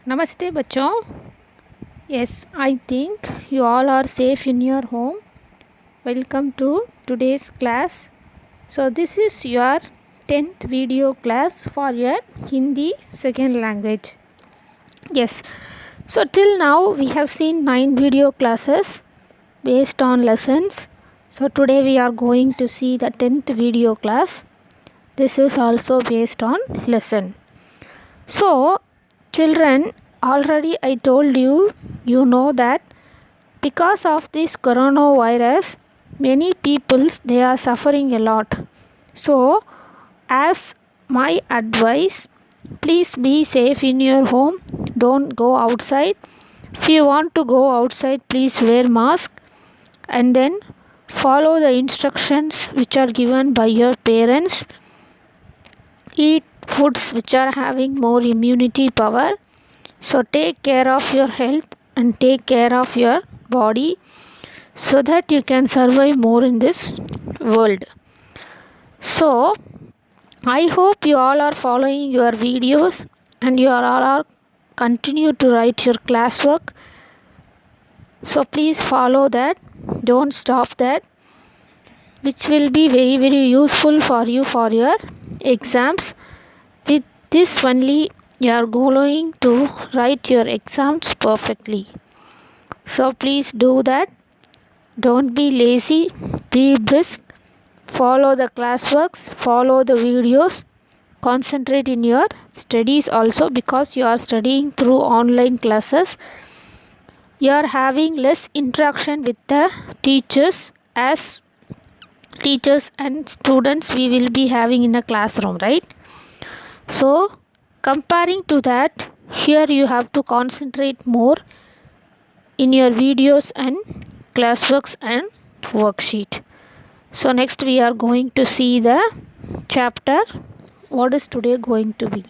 Namaste बच्चों. Yes, I think you all are safe in your home. Welcome to today's class. So this is your 10th video class for your Hindi second language. Yes. So till now we have seen 9 video classes based on lessons. So today we are going to see the 10th video class. This is also based on lesson. So children, already I told you, you know that because of this coronavirus, many people they are suffering a lot. So as my advice, please be safe in your home. Don't go outside. If you want to go outside, please wear mask and then follow the instructions which are given by your parents. Eat foods which are having more immunity power. So take care of your health and take care of your body so that you can survive more in this world. So I hope you all are following your videos and you all are continue to write your classwork. So please follow that. Don't stop that, which will be very useful for you for your exams. With this only you are going to write your exams perfectly. So please do that. Don't be lazy, be brisk, follow the classworks, follow the videos, concentrate in your studies also, because you are studying through online classes. You are having less interaction with the teachers, as teachers and students we will be having in a classroom, right? So comparing to that, here you have to concentrate more in your videos and classworks and worksheet. So next we are going to see the chapter. What is today going to be?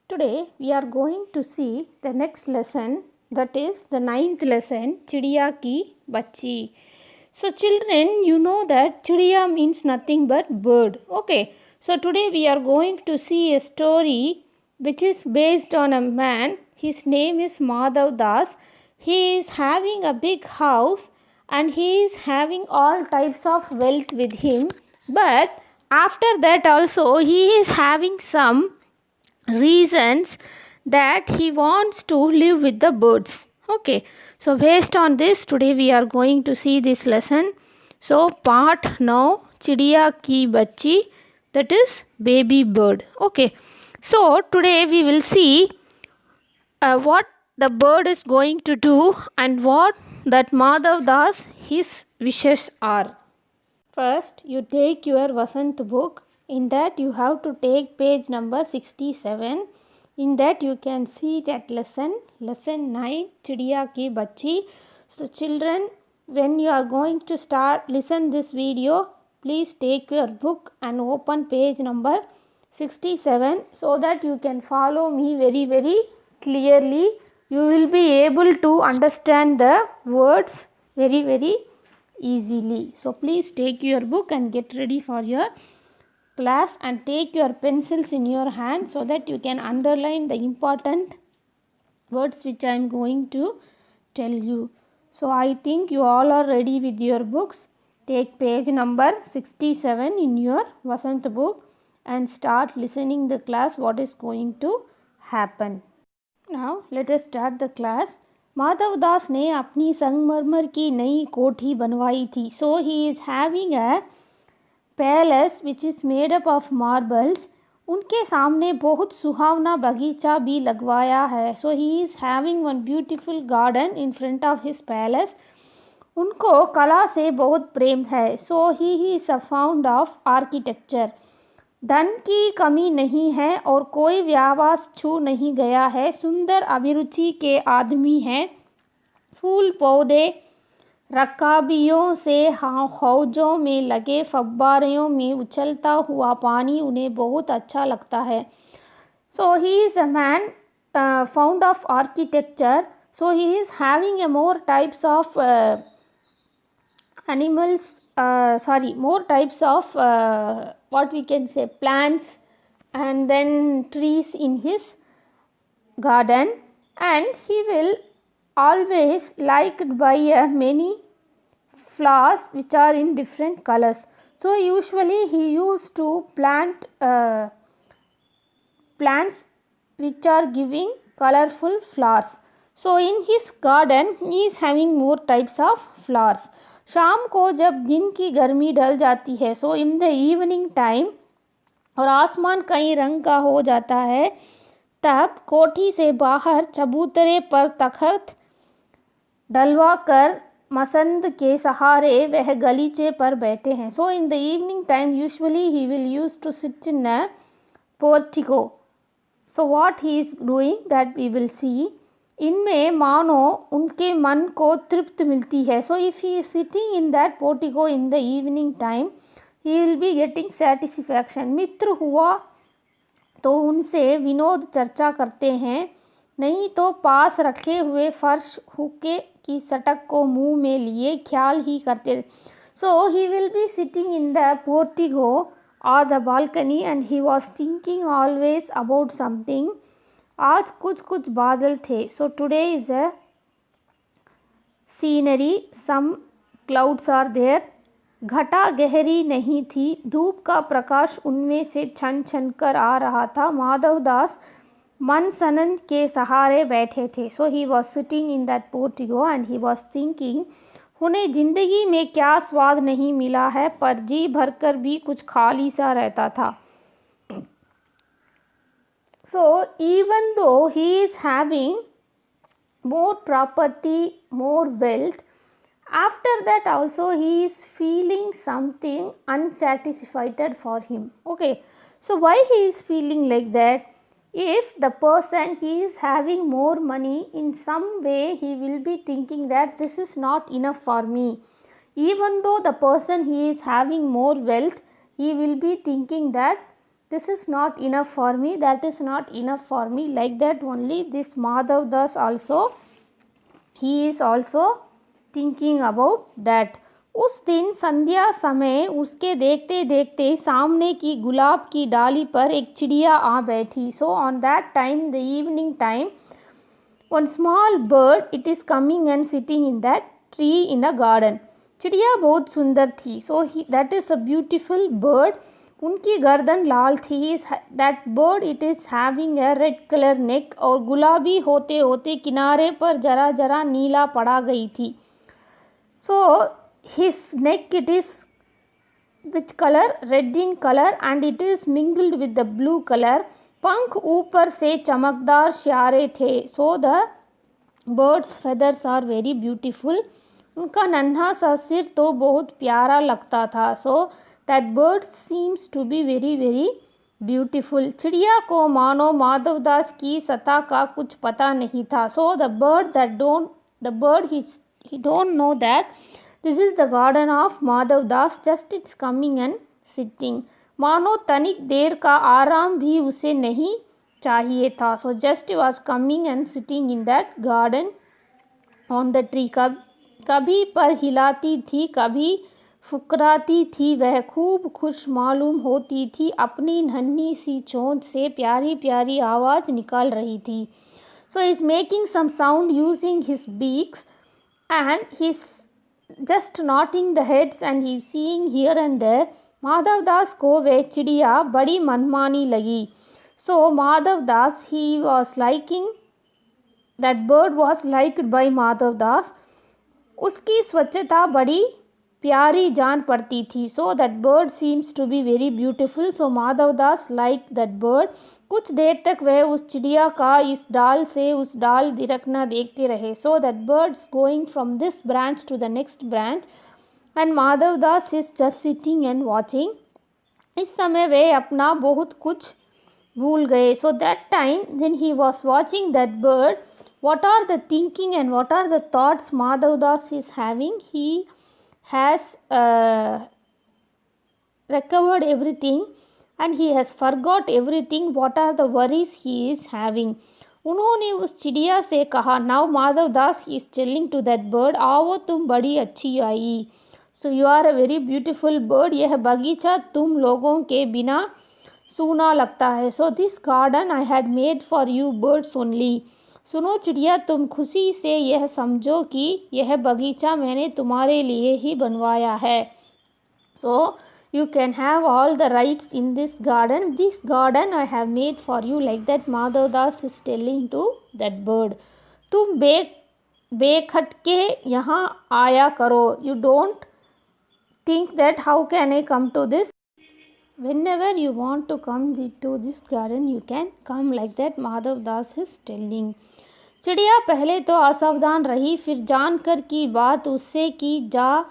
Today we are going to see the next lesson, that is the 9th lesson, Chidiya Ki Bachchi. So children, you know that Chidiya means nothing but bird. Okay. So today we are going to see a story which is based on a man. His name is Madhav Das. He is having a big house and he is having all types of wealth with him. But after that also he is having some reasons that he wants to live with the birds. Okay, so based on this, today we are going to see this lesson. So part now, Chidiya Ki Bachchi, that is baby bird. Okay, so today we will see what the bird is going to do and what that Madhav Das his wishes are. First, you take your Vasant book. In that, you have to take page number 67. In that, you can see that lesson 9, Chidiya Ki Bachchi. So, children, when you are going to start listen this video, please take your book and open page number 67 so that you can follow me very clearly. You will be able to understand the words very easily. So please take your book and get ready for your class and take your pencils in your hand so that you can underline the important words which I am going to tell you. So I think you all are ready with your books. Take page number 67 in your Vasant book and start listening the class what is going to happen. Now let us start the class. Madhav Das ने अपनी संगमरमर की नई कोठी बनवाई थी. So he is having a palace which is made up of marbles. उनके सामने बहुत सुहावना बगीचा भी लगवाया है. So he is having one beautiful garden in front of his palace. उनको कला से बहुत प्रेम है. So he is a found of architecture. धन की कमी नहीं है और कोई व्यावास छू नहीं गया है. सुंदर अभिरुचि के आदमी हैं. फूल पौधे रकाबियों से हौजों में लगे फव्वारों में उछलता हुआ पानी उन्हें बहुत अच्छा लगता है. So he is a man found of architecture. So he is having a more types of animals, more types of what we can say plants and then trees in his garden, and he will always liked by many flowers which are in different colors. So usually he used to plant plants which are giving colorful flowers. So in his garden he is having more types of flowers. शाम को जब दिन की गर्मी ढल जाती है, सो in the evening time, और आसमान कई रंग का हो जाता है, तब कोठी से बाहर चबूतरे पर तख्त डलवा कर मसंद के सहारे वह गलीचे पर बैठे हैं. So in the evening time usually he will use to sit in a portico. So what he is doing that we will see. इनमें मानो उनके मन को तृप्त मिलती है. So if he is sitting in that portico in the evening time, he will be getting satisfaction. मित्र हुआ तो उनसे विनोद चर्चा करते हैं, नहीं तो पास रखे हुए फर्श हुक्के की सटक को मुंह में लिए ख्याल ही करते. So he will be sitting in the portico और the balcony and he was thinking always about something. आज कुछ कुछ बादल थे. So today is a scenery, some clouds are there. घटा गहरी नहीं थी, धूप का प्रकाश उनमें से छन छन कर आ रहा था. माधवदास मन सनन के सहारे बैठे थे. So he was sitting in that portico and he was thinking, उन्हें जिंदगी में क्या स्वाद नहीं मिला है, पर जी भरकर भी कुछ खाली सा रहता था. So even though he is having more property, more wealth, after that also he is feeling something unsatisfied for him. Okay, so why he is feeling like that? If the person he is having more money, in some way he will be thinking that this is not enough for me. Even though the person he is having more wealth, he will be thinking that this is not enough for me, that is not enough for me. Like that only this Madhavdas also, he is also thinking about that. उस दिन संध्या समय उसके देखते देखते सामने की गुलाब की डाली पर एक चिड़िया आ बैठी. So on that time, the evening time, one small bird it is coming and sitting in that tree in a garden. चिड़िया बहुत सुंदर थी. So that is a beautiful bird. उनकी गर्दन लाल थी. That bird it is having a red colour neck, और गुलाबी होते होते किनारे पर जरा जरा नीला पड़ा गई थी. So his neck it is which colour, red in colour, and it is mingled with the blue colour. पंख ऊपर से चमकदार श्यारे थे. So the birds feathers are very beautiful. उनका नन्हा सा सिर तो बहुत प्यारा लगता था. सो that bird seems to be very very beautiful. चिड़िया को मानो माधवदास की सत्ता का कुछ पता नहीं था. So the bird he don't know that this is the garden of Madhavdas, just it's coming and sitting. मानो तनिक देर का आराम भी उसे नहीं चाहिए था. So just was coming and sitting in that garden on the tree. कभी पर हिलाती थी, कभी फुकराती थी. वह खूब खुश मालूम होती थी. अपनी नन्ही सी चोंच से प्यारी प्यारी आवाज़ निकाल रही थी. So is making some sound using his beaks and his just nodding the heads and he seeing here and there. Madhavdas को वह चिड़िया बड़ी मनमानी लगी. So Madhavdas he was liking that bird was liked by Madhavdas. उसकी स्वच्छता बड़ी प्यारी जान पड़ती थी. So that bird seems to be very beautiful. So Madhavdas like that bird. कुछ देर तक वह उस चिड़िया का इस डाल से उस डाल दिरकना देखते रहे. So that birds going from this branch to the next branch and Madhavdas is just sitting and watching. इस समय वे अपना बहुत कुछ भूल गए. So that time then he was watching that bird, what are the thinking and what are the thoughts Madhavdas is having. He has recovered everything and he has forgot everything. What are the worries he is having. उन्होंने उस चिड़िया से कहा, now Madhavdas is telling to that bird, आओ तुम बड़ी अच्छी आई. So you are a very beautiful bird. यह बगीचा तुम लोगों के बिना सूना लगता है। So this garden I had made for you birds only. सुनो चिड़िया, तुम खुशी से यह समझो कि यह बगीचा मैंने तुम्हारे लिए ही बनवाया है। सो you can have all the rights in this garden. This garden I have made for you, like that Madhav Das is telling to that bird. तुम बेखटके यहाँ आया करो. You don't think that how can I come to this? Whenever you want to come to this garden, you can come, like that Madhav Das is telling. चिड़िया पहले तो असावधान रही, फिर जानकर की बात उससे की जा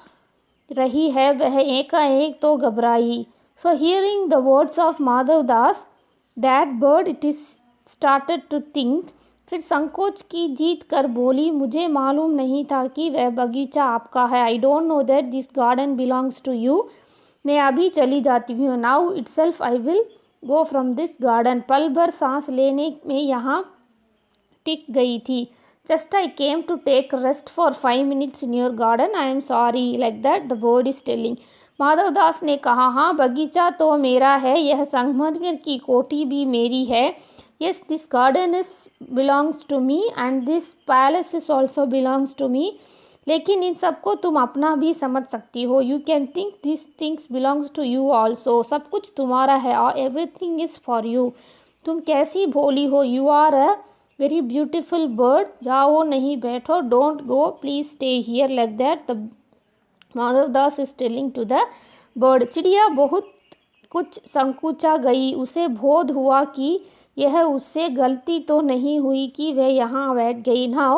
रही है वह एकाएक तो घबराई। So hearing the words of Madhav Das that bird it is started to think, फिर संकोच की जीत कर बोली, मुझे मालूम नहीं था कि वह बगीचा आपका है। I don't know that this garden belongs to you. मैं अभी चली जाती हूँ। Now itself I will go from this garden. पल भर सांस लेने में यहाँ टिक गई थी। Just I came to take rest for 5 minutes in your garden. I am sorry, like that the bird is telling. Madhav Das ने कहा, हाँ बगीचा तो मेरा है, यह संगमरमर की कोठी भी मेरी है। Yes, this garden is belongs to me and this palace is also belongs to me. लेकिन इन सबको तुम अपना भी समझ सकती हो। You can think these things belongs to you also. सब कुछ तुम्हारा है और everything is for you. तुम कैसी भोली हो। You are a very beautiful bird. जाओ नहीं बैठो. Don't go, please stay here, like that the Madhav Das is telling to the bird. चिड़िया बहुत कुछ संकुचा गई। उसे बोध हुआ कि यह उससे गलती तो नहीं हुई कि वह यहाँ बैठ गई। Now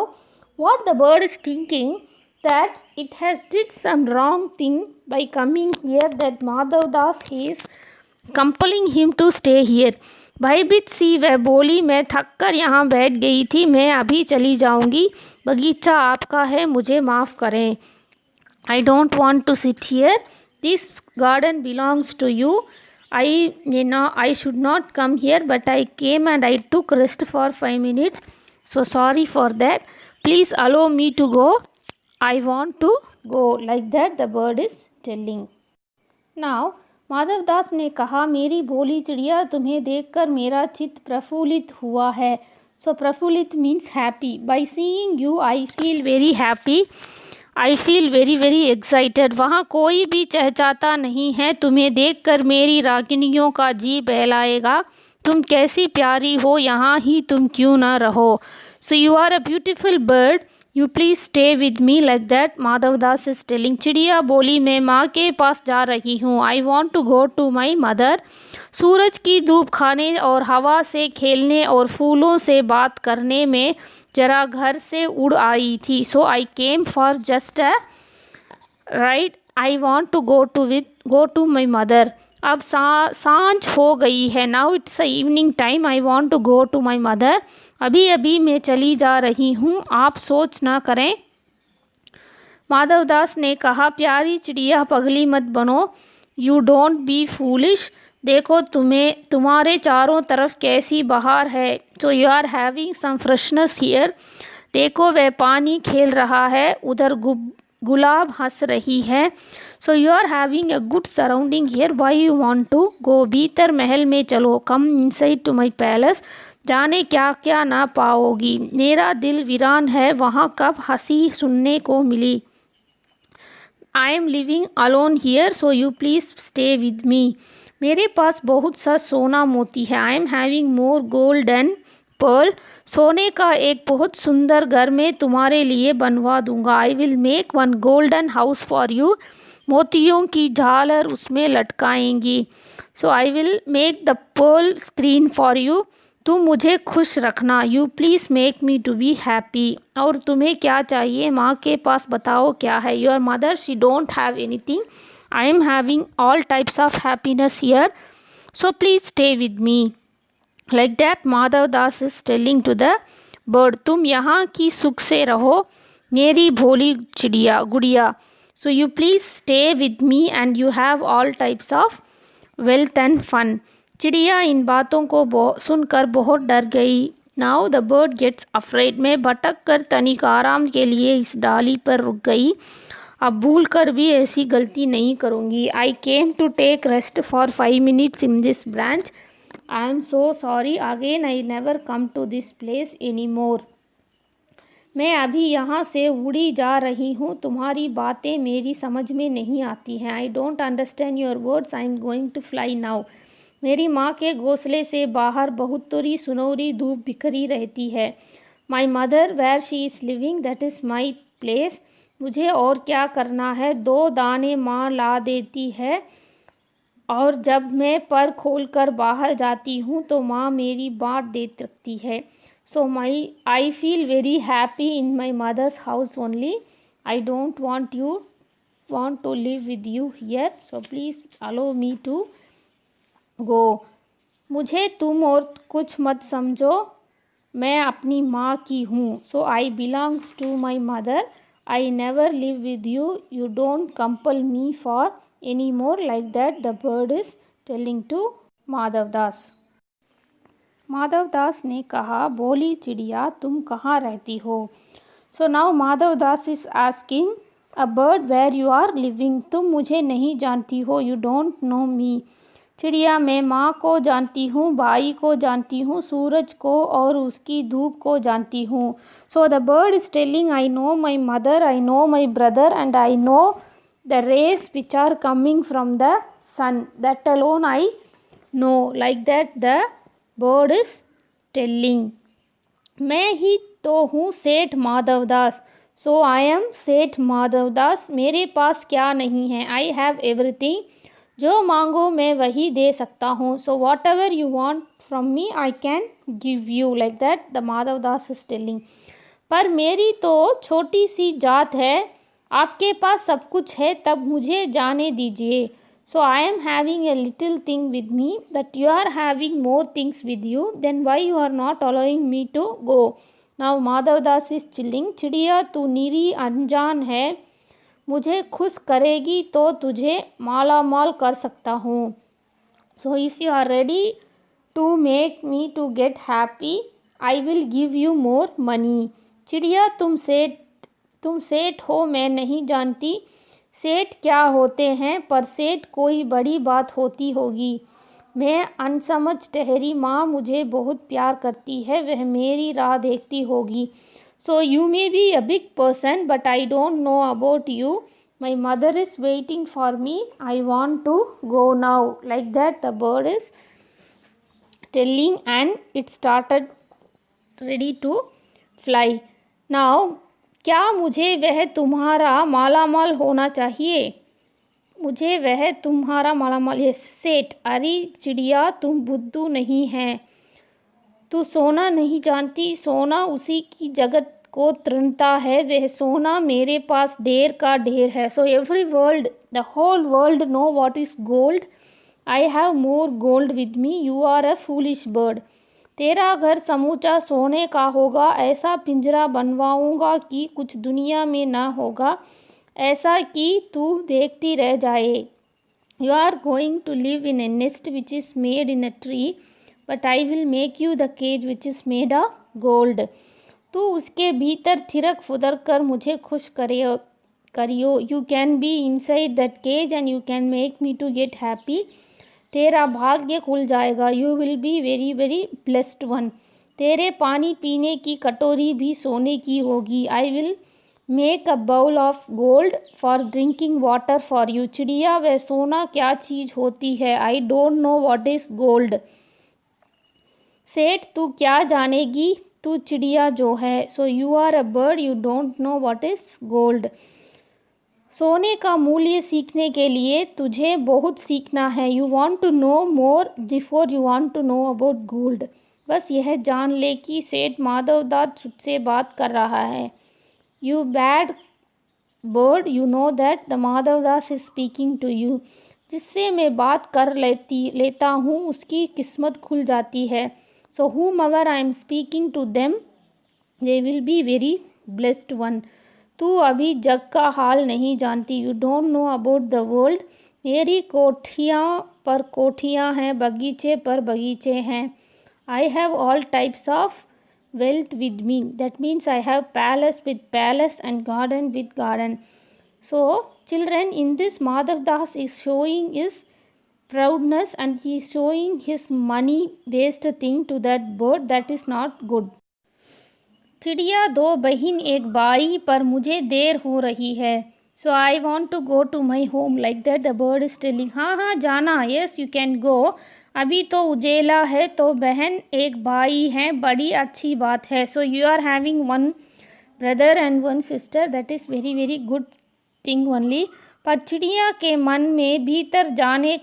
what the bird is thinking that it has did some wrong thing by coming here, that Madhav Das is compelling him to stay here. भयभीत सी वह बोली, मैं थक कर यहाँ बैठ गई थी, मैं अभी चली जाऊँगी। बगीचा आपका है, मुझे माफ़ करें। I don't want to sit here. This garden belongs to you. I should not come here, but I came and I took rest for 5 minutes. So sorry for that. Please allow me to go. I want to go. Like that the bird is telling. Now Madhav Das ने कहा, मेरी भोली चिड़िया, तुम्हें देखकर मेरा चित्त प्रफुल्लित हुआ है। सो प्रफुल्लित means happy. By seeing you I feel very happy. I feel very very excited. वहाँ कोई भी चहचहाता नहीं है। तुम्हें देखकर मेरी रागिनियों का जी बहलाएगा। तुम कैसी प्यारी हो, यहाँ ही तुम क्यों ना रहो। So you are a beautiful bird, you please stay with me, like that Madhav Das is telling. चिड़िया बोली, मैं माँ के पास जा रही हूँ। I want to go to my mother. सूरज की धूप खाने और हवा से खेलने और फूलों से बात करने में जरा घर से उड़ आई थी। So I came for just a right. I want to go to my mother. अब सांझ हो गई है। Now it's a evening time. I want to go to my mother. अभी अभी मैं चली जा रही हूँ, आप सोच ना करें। माधव दास ने कहा, प्यारी चिड़िया पगली मत बनो। You don't be foolish. देखो तुम्हारे चारों तरफ कैसी बहार है। So you are having some freshness here. देखो वह पानी खेल रहा है, उधर गुलाब हंस रही है। So you are having a good surrounding here. Why you want to go. भीतर महल में चलो। Come inside to my palace. जाने क्या क्या ना पाओगी। मेरा दिल वीरान है, वहाँ कब हंसी सुनने को मिली। I am living alone here, so you please stay with me. मेरे पास बहुत सा सोना मोती है। I am having more gold and pearl. सोने का एक बहुत सुंदर घर मैं तुम्हारे लिए बनवा दूंगा। I will make one golden house for you. मोतियों की झालर उसमें लटकाएंगी। So I will make the pearl screen for you. तुम मुझे खुश रखना। You please make me to be happy. और तुम्हें क्या चाहिए, माँ के पास बताओ क्या है। Your mother she don't have anything. I am having all types of happiness here, so please stay with me. Like that Madhav Das is telling to the bird. तुम यहाँ की सुख से रहो मेरी भोली चिड़िया गुड़िया। So you please stay with me and you have all types of wealth and fun. चिड़िया इन बातों को सुनकर बहुत डर गई। Now the bird gets afraid. मैं भटक कर तनिक आराम के लिए इस डाली पर रुक गई। अब भूल कर भी ऐसी गलती नहीं करूँगी। I came to take rest for 5 minutes in this branch. I am so sorry again, I never come to this place any more. मैं अभी यहाँ से उड़ी जा रही हूँ, तुम्हारी बातें मेरी समझ में नहीं आती हैं। I don't understand your words, I am going to fly now. मेरी माँ के घोंसले से बाहर बहुतरी सुनहरी धूप बिखरी रहती है। My mother where she is living that is my place. मुझे और क्या करना है, 2 दाने माँ ला देती है और जब मैं पर खोल कर बाहर जाती हूँ तो माँ मेरी बाँट दे रखती है। So I feel very happy in my mother's house only. I don't want to live with you here, so please allow me to go। मुझे तुम और कुछ मत समझो, मैं अपनी माँ की हूँ। So I belongs to my mother, I never live with you, you don't compel me for any more. Like that the bird is telling to Madhavdas. Madhavdas ने कहा, बोली चिड़िया तुम कहाँ रहती हो। So now Madhavdas is asking a bird where you are living. तुम मुझे नहीं जानती हो, यू डोंट नो मी। चिड़िया मैं माँ को जानती हूँ, भाई को जानती हूँ, सूरज को और उसकी धूप को जानती हूँ। So the bird is telling, I know my mother, I know my brother and I know the rays which are coming from the sun, that alone I know. Like that the bird is telling. मैं ही तो हूँ सेठ माधवदास, सो I M सेठ माधवदास। मेरे पास क्या नहीं है, आई हैव एवरीथिंग। जो मांगो मैं वही दे सकता हूँ। So what ever you want from me I can give you. Like that the Madhavdas is telling. पर मेरी तो छोटी सी जात है, आपके पास सब कुछ है, तब मुझे जाने दीजिए। So I am having a little thing with me, but you are having more things with you. Then why you are not allowing me to go? Now Madhavdas is chilling. चिड़िया तू नीरी अनजान है, मुझे खुश करेगी तो तुझे माला माल कर सकता हूँ। So if you are ready to make me to get happy, I will give you more money. चिड़िया तुम सेठ हो, मैं नहीं जानती सेठ क्या होते हैं, पर सेठ कोई बड़ी बात होती होगी। मैं अनसमझ ठहरी, माँ मुझे बहुत प्यार करती है, वह मेरी राह देखती होगी। So you may be a big person but I don't know about you. My mother is waiting for me, I want to go now. Like that the bird is telling and it started ready to fly. Now क्या मुझे वह तुम्हारा मालामाल होना चाहिए? मुझे वह तुम्हारा मालामाल। ये सेठ, अरे चिड़िया तुम बुद्धू नहीं है, तू सोना नहीं जानती, सोना उसी की जगत को तृणता है, वह सोना मेरे पास ढेर का ढेर है। So every world, the whole world know what is gold, I have more gold with me, you are a foolish bird. तेरा घर समूचा सोने का होगा, ऐसा पिंजरा बनवाऊंगा कि कुछ दुनिया में ना होगा, ऐसा कि तू देखती रह जाए। You are going to live in a nest which is made in a tree, but I will make you the cage which is made of gold. तू उसके भीतर थिरक फुदर कर मुझे खुश करियो। You can be inside that cage and you can make me to get happy. तेरा भाग्य खुल जाएगा, you will be very very blessed one. तेरे पानी पीने की कटोरी भी सोने की होगी। I will make a bowl of gold for drinking water for you. चिड़िया वह सोना क्या चीज़ होती है, I don't know what is gold. सेठ तू क्या जानेगी, तू चिड़िया जो है। So you are a bird, you don't know what is gold. सोने का मूल्य सीखने के लिए तुझे बहुत सीखना है। You want to know more before you want to know about gold. बस यह जान ले कि सेठ माधवदास तुझसे बात कर रहा है। You bad bird, you know that the Madhavdas is speaking to you. जिससे मैं बात कर लेता हूँ उसकी किस्मत खुल जाती है। सो whom ever I am speaking to them, they will be very blessed one। तू अभी जग का हाल नहीं जानती, you don't know about the world. मेरी कोठियाँ पर कोठियाँ हैं, बगीचे पर बगीचे हैं। I have all types of wealth with me, that means I have palace with palace and garden with garden. So children, in this Madhav Das is showing his proudness and he is showing his money based thing to that bird. That is not good. चिड़िया दो बहन एक by पर मुझे देर हो रही है. So I want to go to my home. Like that the bird is telling. हाँ हाँ जाना. Yes you can go. अभी तो उजेला है तो बहन एक भाई है, बड़ी अच्छी बात है. So you are having one brother and one sister. That is very very good thing only. पर चिड़िया के मन में भीतर जाने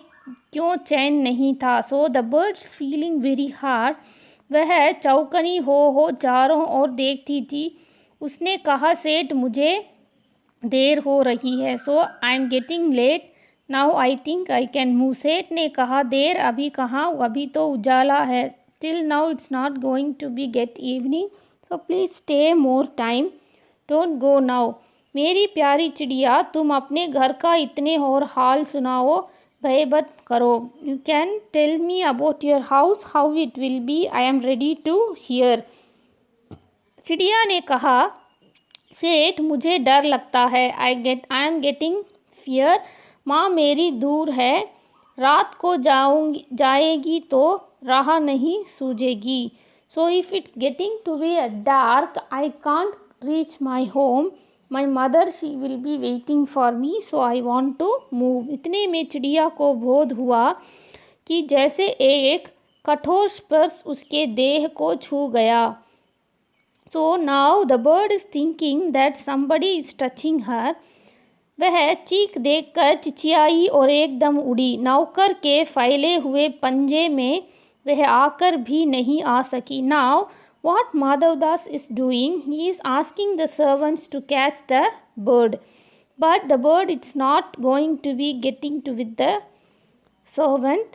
क्यों चैन नहीं था. सो the birds feeling very hard. वह चौकनी हो चारों ओर देखती थी. उसने कहा सेठ मुझे देर हो रही है. So I am getting late now I think I can move. सेठ ने कहा देर अभी कहाँ, अभी तो उजाला है. Till now it's not going to be get evening. So please stay more time. Don't go now. मेरी प्यारी चिड़िया तुम अपने घर का इतने और हाल सुनाओ, भयभत करो. You can tell me about your house, how it will be. I am ready to hear. चिड़िया ने कहा सेठ मुझे डर लगता है. I am getting fear. माँ मेरी दूर है. रात को जाएगी तो राह नहीं सूझेगी. So if it's getting to be dark I can't reach my home. My mother she will be waiting for me. So I want to move. इतने में चिड़िया को बोध हुआ कि जैसे एक कठोर स्पर्श उसके देह को छू गया. So now the bird is thinking that somebody is touching her. वह चीख देखकर चिचियाई और एकदम उड़ी. नौकर के फैले हुए पंजे में वह आकर भी नहीं आ सकी. Now what Madhav Das is doing, he is asking the servants to catch the bird, but the bird it's not going to be getting to with the servant.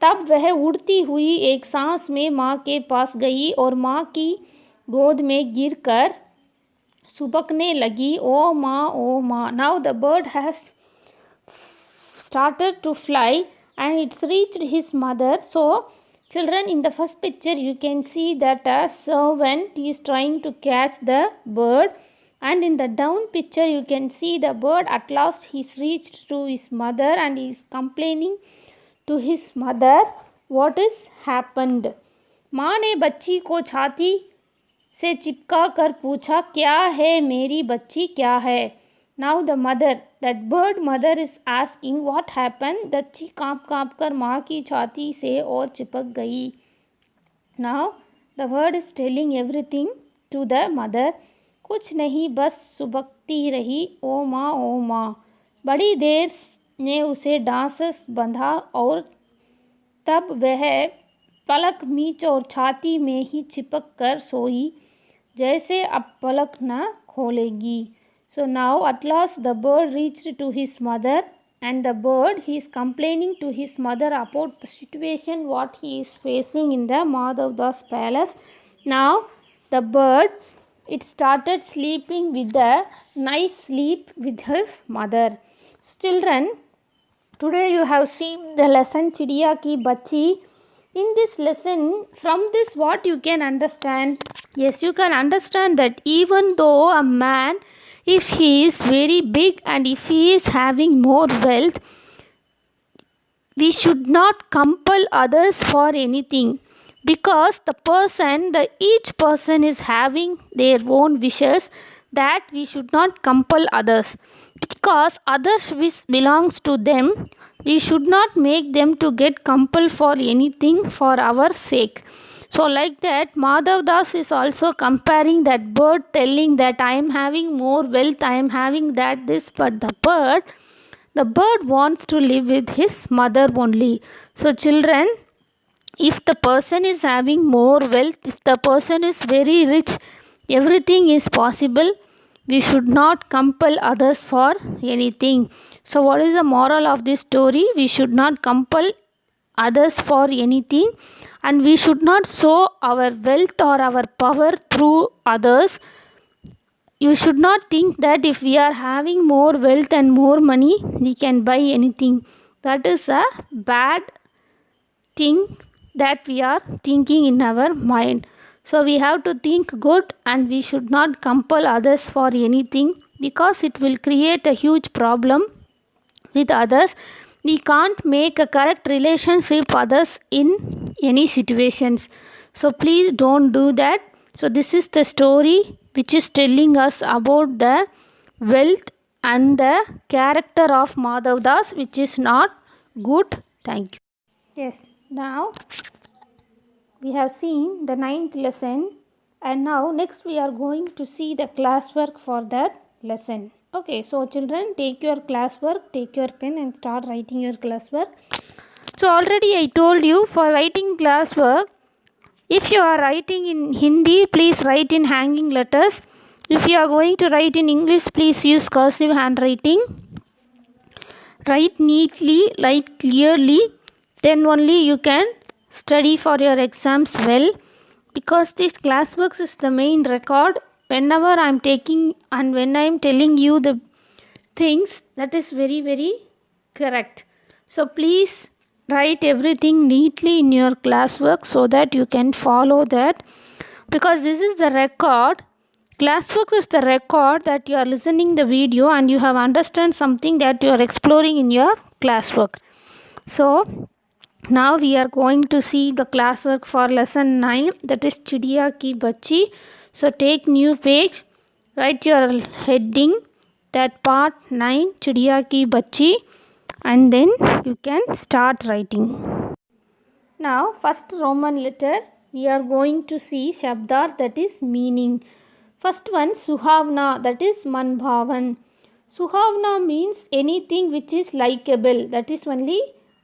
तब वह उड़ती हुई एक सांस में माँ के पास गई और माँ की गोद में गिरकर सुबकने लगी. ओ माँ ओ माँ. Now the bird has started to fly and it's reached his mother. So children, in the first picture you can see that a servant is trying to catch the bird, and in the down picture you can see the bird at last he's reached to his mother and he is complaining to his mother what is happened. माँ ने बच्ची को छाती से चिपका कर पूछा क्या है मेरी बच्ची क्या है. Now the mother, that bird mother is asking what happened. बच्ची काँप काँप कर माँ की छाती से और चिपक गई. Now the bird is telling everything to the mother. कुछ नहीं बस सुबकती रही. ओ माँ ओ माँ. बड़ी देर ने उसे डांसस बंधा और तब वह पलक मीच और छाती में ही चिपक कर सोई जैसे अब पलक न खोलेगी. So now at last the bird reached to his mother, and the bird he is complaining to his mother about the situation what he is facing in the Madhav Das palace. Now the bird it started sleeping with a nice sleep with his mother. So, children, today you have seen the lesson Chidiya Ki Bachi. In this lesson, from this what you can understand? Yes, you can understand that even though a man, if he is very big and if he is having more wealth, we should not compel others for anything, because each person is having their own wishes, that we should not compel others, because others wish belongs to them. We should not make them to get compelled for anything for our sake. So like that, Madhav Das is also comparing that bird, telling that I am having more wealth, I am having that this, but the bird wants to live with his mother only. So children, if the person is having more wealth, if the person is very rich, everything is possible. We should not compel others for anything. So what is the moral of this story? We should not compel others for anything, and we should not show our wealth or our power through others. You should not think that if we are having more wealth and more money, we can buy anything. That is a bad thing that we are thinking in our mind. So we have to think good, and we should not compel others for anything. because it will create a huge problem with others. We can't make a correct relationship with others in any situations. So please don't do that. So this is the story which is telling us about the wealth and the character of Madhav Das, which is not good. Thank you. Yes, now we have seen the 9th lesson, and now next we are going to see the classwork for that lesson. Okay, so children, take your classwork, take your pen and start writing your classwork. So already I told you, for writing classwork, if you are writing in Hindi, please write in hanging letters. If you are going to write in English, please use cursive handwriting. Write neatly, write clearly, then only you can study for your exams well, because this classwork is the main record. Whenever I am taking and when I am telling you the things, that is very, very correct. So please write everything neatly in your classwork so that you can follow that, because this is the record. Classwork is the record that you are listening the video and you have understand something that you are exploring in your classwork. So now we are going to see the classwork for lesson 9, that is Chidiya Ki Bachchi. So take new page, write your heading, that part 9 Chidiya Ki Bachchi, and then you can start writing. Now first Roman letter we are going to see Shabdar, that is meaning. First one Suhavna, that is Manbhavan. Suhavna means anything which is likable, that is only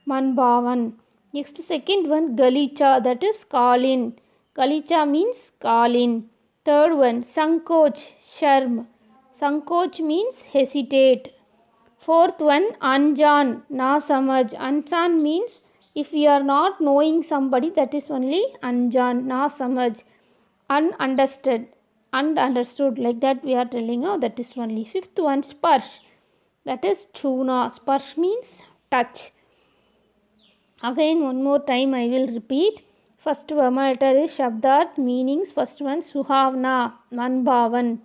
Manbhavan. Next second one Galicha, that is Kalin. Galicha means Kalin. Third one Sankoch, Sharm. Sankoch means hesitate. Fourth one Anjan, Na Samaj. Anjan means if we are not knowing somebody, that is only Anjan, Na Samaj. Ununderstood, like that we are telling, that is only. Fifth one Sparsh, that is Chuna. Sparsh means touch. Again one more time I will repeat. First Roman letter is Shabdat, meanings. First one Suhavna, Manbhavan.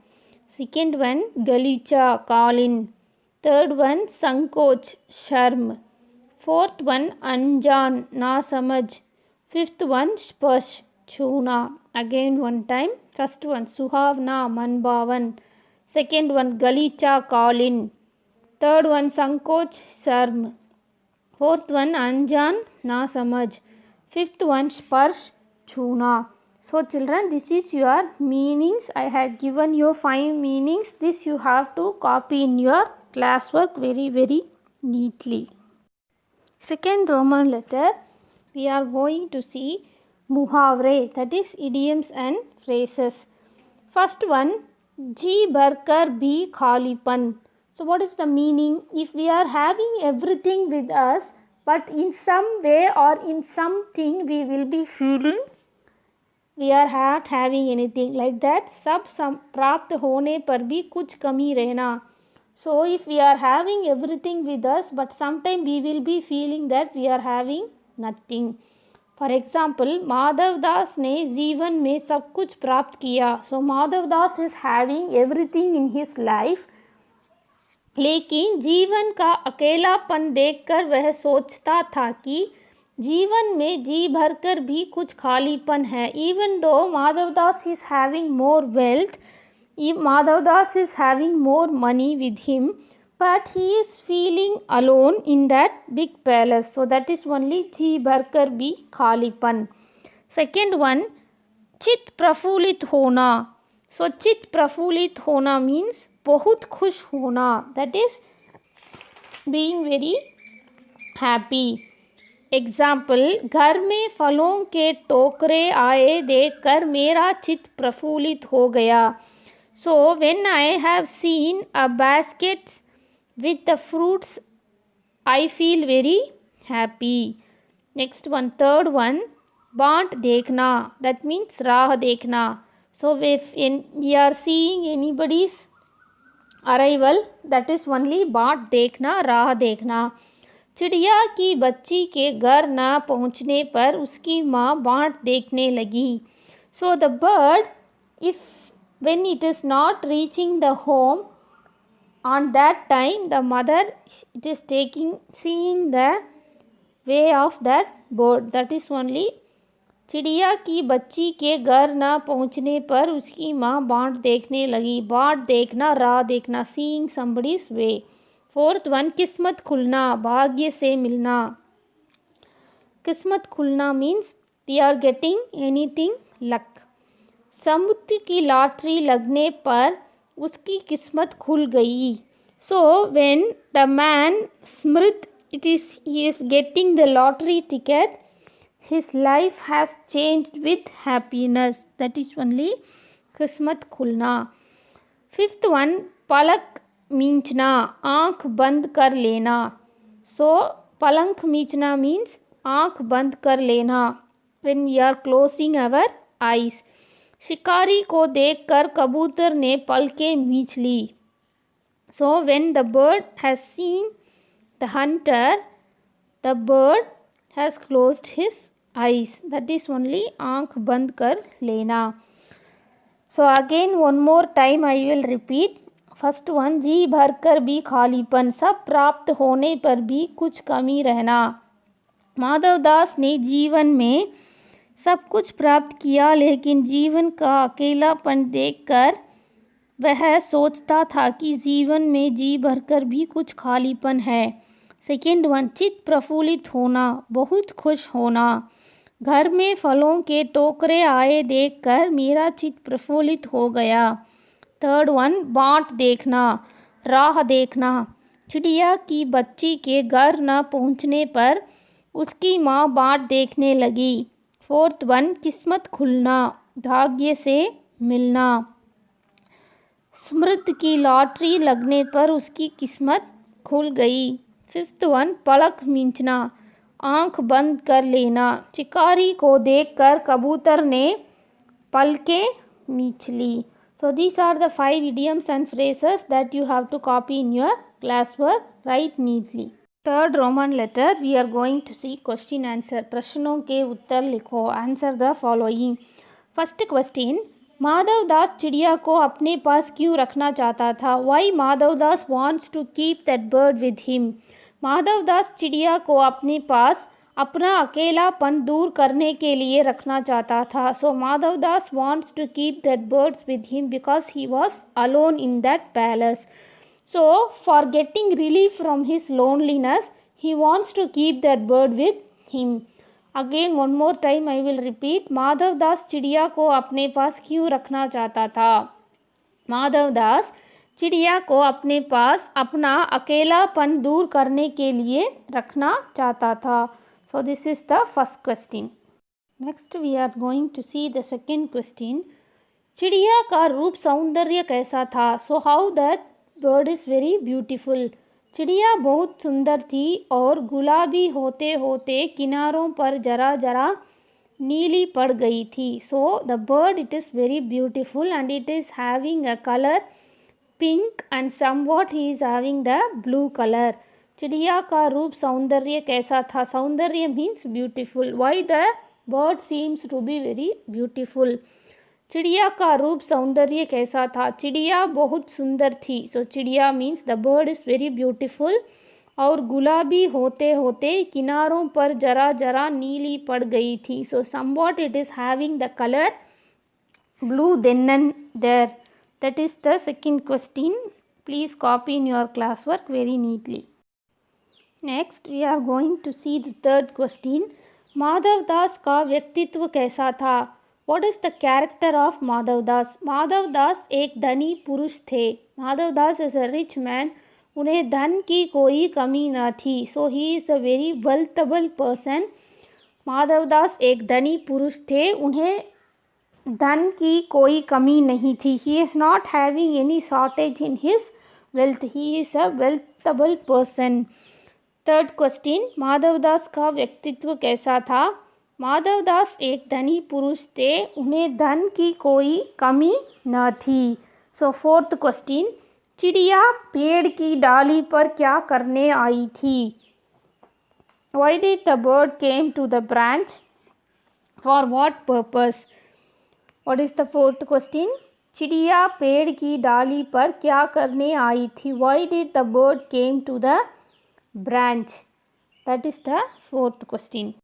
Second one Galicha, Kalin. Third one Sankoch, Sharm. Fourth one Anjan, Na Samaj. Fifth one Sparsh, Chuna. Again one time. First one Suhavna, Manbhavan. Second one Galicha, Kalin. Third one Sankoch, Sharm. Fourth one Anjan, Na Samaj. Fifth one Sparsh, Chuna. So children, this is your meanings. I have given you 5 meanings. This you have to copy in your classwork very, very neatly. Second Roman letter we are going to see Muhavre, that is idioms and phrases. First one Ji Barkar Bhi Khalipan. So what is the meaning? If we are having everything with us, but in some way or in something we will be feeling we are not having anything, like that. Sab प्राप्त होने पर भी कुछ कमी रहना. So if we are having everything with us, but sometime we will be feeling that we are having nothing. For example, Madhav Das ने जीवन में सब कुछ प्राप्त किया. So Madhav Das is having everything in his life, लेकिन जीवन का अकेलापन देखकर वह सोचता था कि जीवन में जी भरकर भी कुछ खालीपन है. Even though Madhav Das is having more wealth, Madhav Das is having more money with him, but he is feeling alone in that big palace. So that is only जी भरकर भी खालीपन. Second one, चित प्रफुल्लित होना. So चित प्रफुल्लित होना means बहुत खुश होना, that is being very happy. Example, घर में फलों के टोकरे आए देखकर मेरा चित्त प्रफुल्लित हो गया. So when I have seen a basket with the fruits I feel very happy. Next one, third one, बाट देखना, दैट मीन्स राह देखना. So if we are seeing anybody's arrival, that is only बाट देखना, राह देखना. चिड़िया की बच्ची के घर न पहुंचने पर उसकी माँ बाट देखने लगी. सो the bird, if when it is not reaching the home, On that time the mother it is seeing the way of that bird. That is only चिड़िया की बच्ची के घर न पहुंचने पर उसकी माँ बाट देखने लगी. बाट देखना, राह देखना, seeing somebody's way. Fourth one, किस्मत खुलना, भाग्य से मिलना. किस्मत खुलना means we are getting anything luck. समुद्र की लॉटरी लगने पर उसकी किस्मत खुल गई. सो व्हेन द मैन स्मृत he is getting the lottery ticket, his life has changed with happiness. That is only किस्मत खुलना. फिफ्थ वन, पलक मींचना, आँख बंद कर लेना. सो पलक मींचना मीन्स आँख बंद कर लेना. when we are closing our eyes. शिकारी को देखकर कबूतर ने पलकें मींच ली. so when the bird has seen the hunter, the bird has closed his eyes. That is only आँख बंद कर लेना. so again one more time I will repeat. First one, जी भर कर भी खालीपन, सब प्राप्त होने पर भी कुछ कमी रहना. माधवदास ने जीवन में सब कुछ प्राप्त किया, लेकिन जीवन का अकेलापन देखकर वह सोचता था कि जीवन में जी भरकर भी कुछ खालीपन है. सेकेंड वन, चित्त प्रफुल्लित होना, बहुत खुश होना. घर में फलों के टोकरे आए देखकर मेरा चित्त प्रफुल्लित हो गया. थर्ड वन, बाट देखना, राह देखना. चिड़िया की बच्ची के घर न पहुंचने पर उसकी माँ बाट देखने लगी. फोर्थ वन, किस्मत खुलना, भाग्य से मिलना. स्मृत की लॉटरी लगने पर उसकी किस्मत खुल गई. फिफ्थ वन, पलक मींचना, आँख बंद कर लेना. शिकारी को देखकर कबूतर ने पलकें मींच ली. So these are the 5 idioms and phrases that you have to copy in your classwork. Write neatly. Third Roman letter, we are going to see question answer. प्रश्नों के उत्तर लिखो. Answer the following. First question, Madhavdas चिड़िया को अपने पास क्यों रखना चाहता था? Why Madhavdas wants to keep that bird with him? Madhavdas चिड़िया को अपने पास अपना अकेलापन दूर करने के लिए रखना चाहता था. सो Madhavdas wants to keep that birds with him because he was alone in that palace. So for getting relief from his loneliness, he wants to keep that bird with him. Again one more time I will repeat. Madhavdas चिड़िया को अपने पास क्यों रखना चाहता था? माधवदास चिड़िया को अपने पास अपना अकेलापन दूर करने के लिए रखना चाहता था. So this is the first question. Next we are going to see the second question. चिड़िया का रूप सौंदर्य कैसा था? So how that bird is very beautiful. चिड़िया बहुत सुंदर थी और गुलाबी होते होते किनारों पर जरा जरा नीली पड़ गई थी. So the bird it is very beautiful and it is having a color pink and somewhat he is having the blue color. चिड़िया का रूप सौंदर्य कैसा था? सौंदर्य means beautiful. Why the bird seems to be very beautiful. चिड़िया का रूप सौंदर्य कैसा था? चिड़िया बहुत सुंदर थी. सो चिड़िया means the bird is very beautiful. और गुलाबी होते होते किनारों पर जरा जरा नीली पड़ गई थी. So somewhat it is having the colour blue then and there. That is the second question. Please copy in your class work very neatly. Next we are going to see the third question. Madhavdas का व्यक्तित्व कैसा था? What is the character of Madhavdas? Madhavdas एक धनी पुरुष थे. Madhavdas is a rich man. उन्हें धन की कोई कमी न थी. So he is a very वेल्थेबल person. Madhavdas एक धनी पुरुष थे. उन्हें धन की कोई कमी नहीं थी. He is not having any shortage in his wealth. He is a wealthable person. Third question, Madhavdas का व्यक्तित्व कैसा था? माधवदास एक धनी पुरुष थे. उन्हें धन की कोई कमी न थी. सो फोर्थ क्वेश्चन, चिड़िया पेड़ की डाली पर क्या करने आई थी? Why did the bird came to the branch? For what purpose? What is the fourth question? चिड़िया पेड़ की डाली पर क्या करने आई थी? Why did the bird came to the branch? That is the fourth question.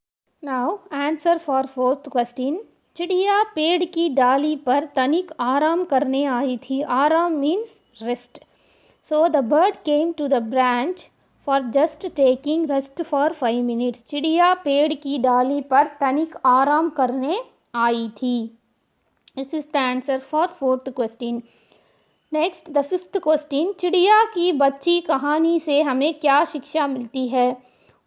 Now answer for fourth question. चिड़िया पेड़ की डाली पर तनिक आराम करने आई थी. आराम means rest. So the bird came to the branch for just taking rest for 5 minutes. चिड़िया पेड़ की डाली पर तनिक आराम करने आई थी. This is the answer for fourth question. Next, the fifth question. चिड़िया की बच्ची कहानी से हमें क्या शिक्षा मिलती है?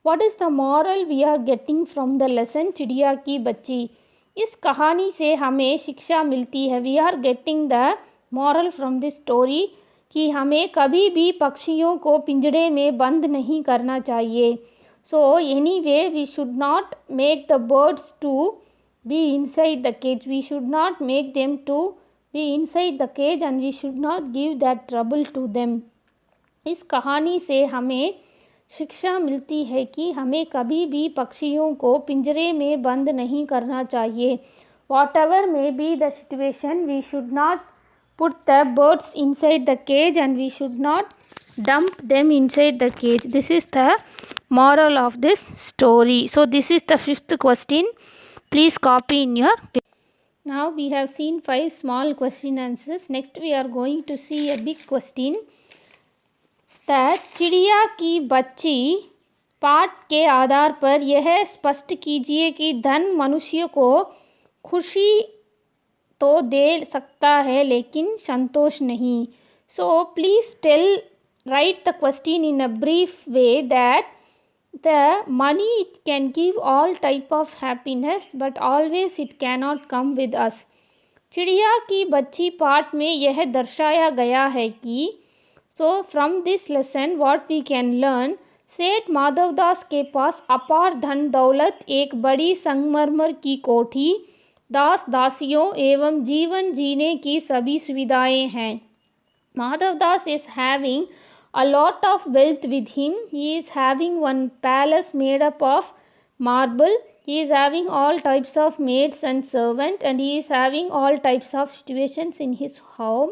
What is the moral we are getting from the lesson चिड़िया की बच्ची? इस कहानी से हमें शिक्षा मिलती है. We are getting the moral from this story कि हमें कभी भी पक्षियों को पिंजड़े में बंद नहीं करना चाहिए. So anyway, we should not make the birds to be inside the cage. We should not make them to be inside the cage and we should not give that trouble to them. इस कहानी से हमें शिक्षा मिलती है कि हमें कभी भी पक्षियों को पिंजरे में बंद नहीं करना चाहिए. Whatever may be the situation, we should not put the birds inside the cage and we should not dump them inside the cage. This is the moral of this story. So this is the fifth question. Please copy in your. Now we have seen 5 small question answers. Next we are going to see a big question. that चिड़िया की बच्ची पाठ के आधार पर यह स्पष्ट कीजिए कि धन मनुष्य को खुशी तो दे सकता है लेकिन संतोष नहीं. So please write the question in a brief way that the money it can give all type of happiness but always it cannot come with us. चिड़िया की बच्ची पाठ में यह दर्शाया गया है कि so from this lesson what we can learn, सेठ माधवदास के पास अपार धन दौलत, एक बड़ी संगमरमर की कोठी, दास दासियों एवं जीवन जीने की सभी सुविधाएं हैं. Madhavdas is having a lot of wealth with him. He is having one palace made up of marble. He is having all types of maids and servants and he is having all types of situations in his home.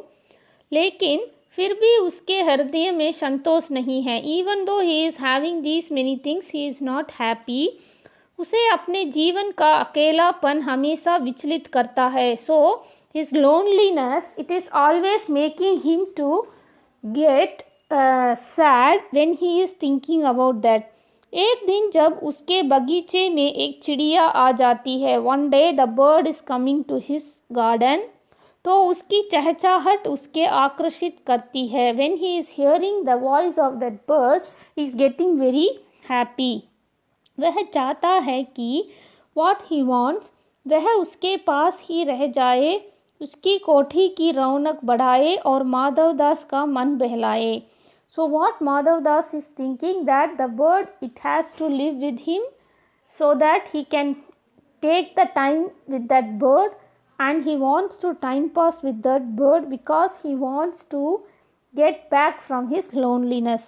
लेकिन फिर भी उसके हृदय में संतोष नहीं है. Even though he is having these many things, he is not happy. उसे अपने जीवन का अकेलापन हमेशा विचलित करता है. So his loneliness, it is always making him to get sad when he is thinking about that. एक दिन जब उसके बगीचे में एक चिड़िया आ जाती है. One day the bird is coming to his garden. तो उसकी चहचहाहट उसके आकर्षित करती है. When he is hearing the voice of that bird, he is getting very happy. वह चाहता है कि what he wants, वह उसके पास ही रह जाए, उसकी कोठी की रौनक बढ़ाए और माधवदास का मन बहलाए. So what Madhavdas is thinking that the bird it has to live with him so that he can take the time with that bird and he wants to time pass with that bird because he wants to get back from his loneliness.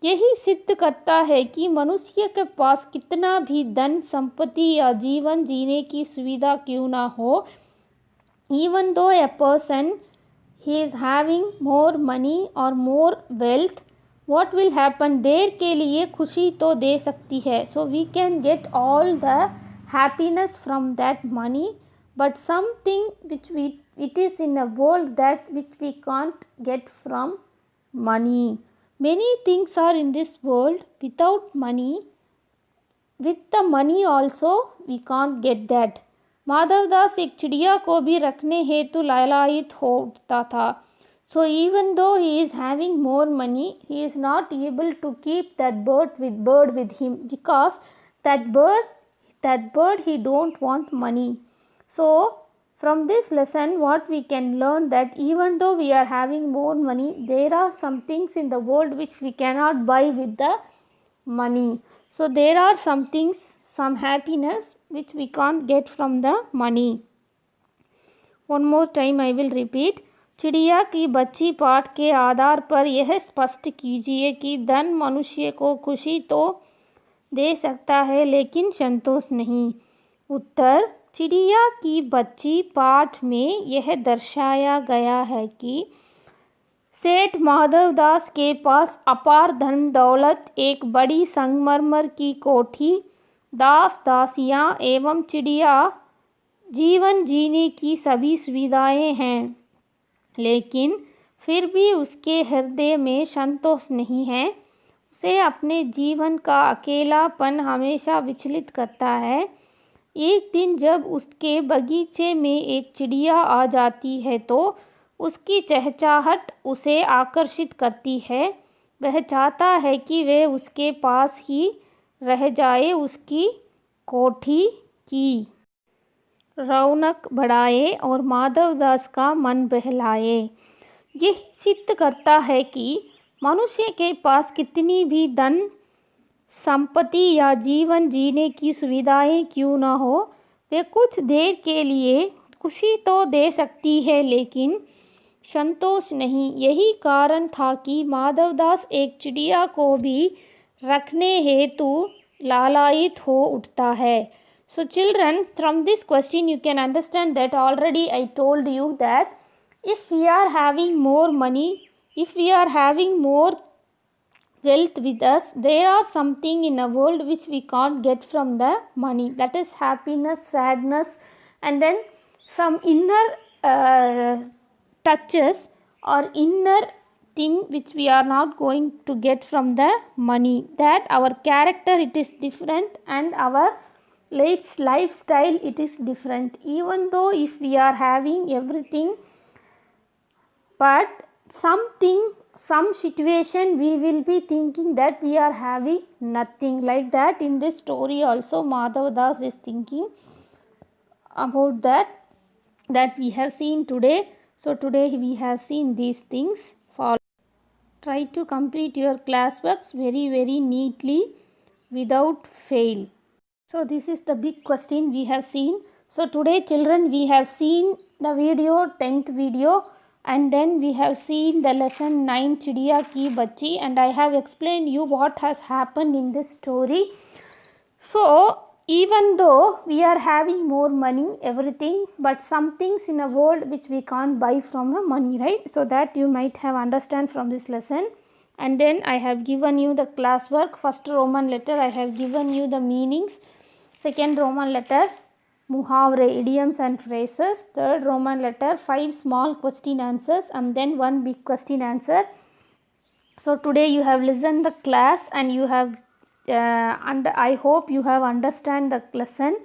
यही सिद्ध करता है कि मनुष्य के पास कितना भी धन संपत्ति या जीवन जीने की सुविधा क्यों ना हो, even though a person he is having more money or more wealth, what will happen, देर के लिए खुशी तो दे सकती है. So we can get all the happiness from that money, but something which it is in a world that which we can't get from money. Many things are in this world without money. With the money also we can't get that. Madhavdas एक चिड़िया को भी रखने हेतु लालायित होता था. So even though he is having more money, he is not able to keep that bird with him because that bird he don't want money. So from this lesson what we can learn that even though we are having more money, there are some things in the world which we cannot buy with the money. So there are some things, some happiness which we can't get from the money. One more time I will repeat. चिड़िया की बच्ची पाठ के आधार पर यह स्पष्ट कीजिए कि धन मनुष्य को खुशी तो दे सकता है लेकिन संतोष नहीं. उत्तर, चिड़िया की बच्ची पाठ में यह दर्शाया गया है कि सेठ माधवदास के पास अपार धन दौलत, एक बड़ी संगमरमर की कोठी, दास दासियां एवं चिड़िया जीवन जीने की सभी सुविधाएं हैं, लेकिन फिर भी उसके हृदय में संतोष नहीं है। उसे अपने जीवन का अकेलापन हमेशा विचलित करता है। एक दिन जब उसके बगीचे में एक चिड़िया आ जाती है तो उसकी चहचहाट उसे आकर्षित करती है। वह चाहता है कि वह उसके पास ही रह जाए, उसकी कोठी की रौनक बढ़ाए और माधवदास का मन बहलाए। यह सिद्ध करता है कि मनुष्य के पास कितनी भी धन संपत्ति या जीवन जीने की सुविधाएं क्यों न हो, वे कुछ देर के लिए खुशी तो दे सकती है, लेकिन संतोष नहीं। यही कारण था कि माधवदास एक चिड़िया को भी रखने हेतु लालायित हो उठता है। So children, from this question you can understand that already I told you that if we are having more money, if we are having more wealth with us, there are something in a world which we can't get from the money. That is happiness, sadness, and then some inner touches or inner thing which we are not going to get from the money. That our character, it is different, and our lifestyle, it is different. Even though if we are having everything, but some situation we will be thinking that we are having nothing. Like that in this story also Madhavdas is thinking about that we have seen today. So today we have seen these things. Try to complete your classworks very neatly without fail. So this is the big question we have seen. So today children, we have seen the video, 10th video, and then we have seen the lesson 9 Chidiya Ki Bachchi, and I have explained you what has happened in this story. So even though we are having more money, everything, but some things in a world which we can't buy from the money, right? So that you might have understand from this lesson. And then I have given you the classwork. First Roman letter I have given you the meanings. Second Roman letter, muhavre, idioms and phrases. Third Roman letter, 5 small question answers, and then 1 big question answer. So today you have listened the class, and you have and I hope you have understand the lesson,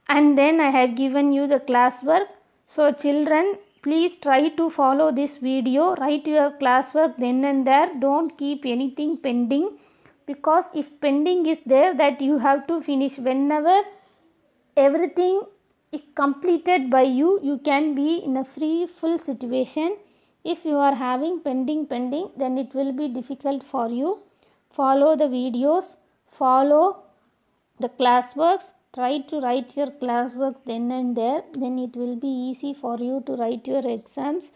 and then I have given you the classwork. So children, please try to follow this video. Write your classwork then and there. Don't keep anything pending, because if pending is there, that you have to finish. Whenever everything is completed by you, you can be in a free full situation. If you are having pending, then it will be difficult for you. Follow the videos, follow the classworks, try to write your classworks then and there, then it will be easy for you to write your exams.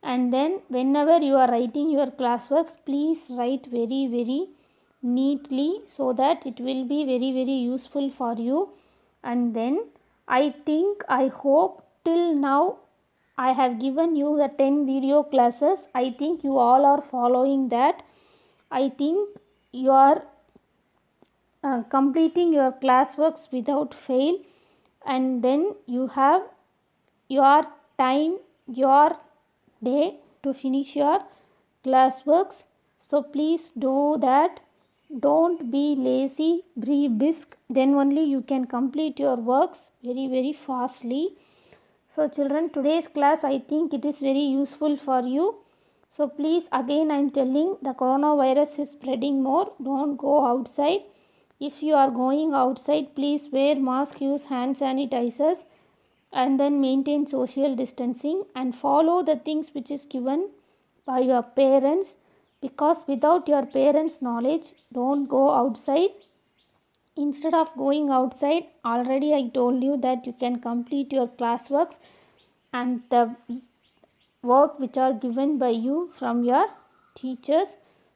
And then whenever you are writing your classworks, please write very neatly, so that it will be very useful for you. And then I think, I hope till now I have given you the 10 video classes. I think you all are following that. I think you are completing your classworks without fail, and then you have your time, your day to finish your classworks. So please do that. Don't be lazy, be brisk, then only you can complete your works very fastly. So children, today's class, I think it is very useful for you. So please, again I am telling, the coronavirus is spreading more. Don't go outside. If you are going outside, please wear mask, use hand sanitizers, and then maintain social distancing, and follow the things which is given by your parents, because without your parents' knowledge, don't go outside. Instead of going outside, already I told you that you can complete your classworks and the work which are given by you from your teachers.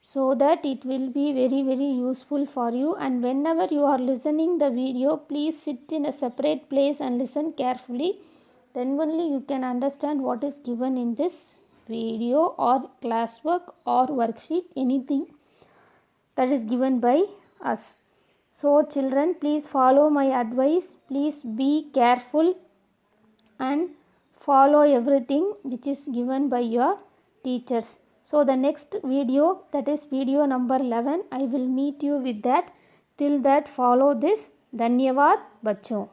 so that it will be very useful for you. And whenever you are listening the video, please sit in a separate place and listen carefully. Then only you can understand what is given in this video or classwork or worksheet, anything that is given by us. So children, please follow my advice. Please be careful and follow everything which is given by your teachers. So the next video, that is video number 11, I will meet you with that. Till that, follow this. Dhanyavad bachcho.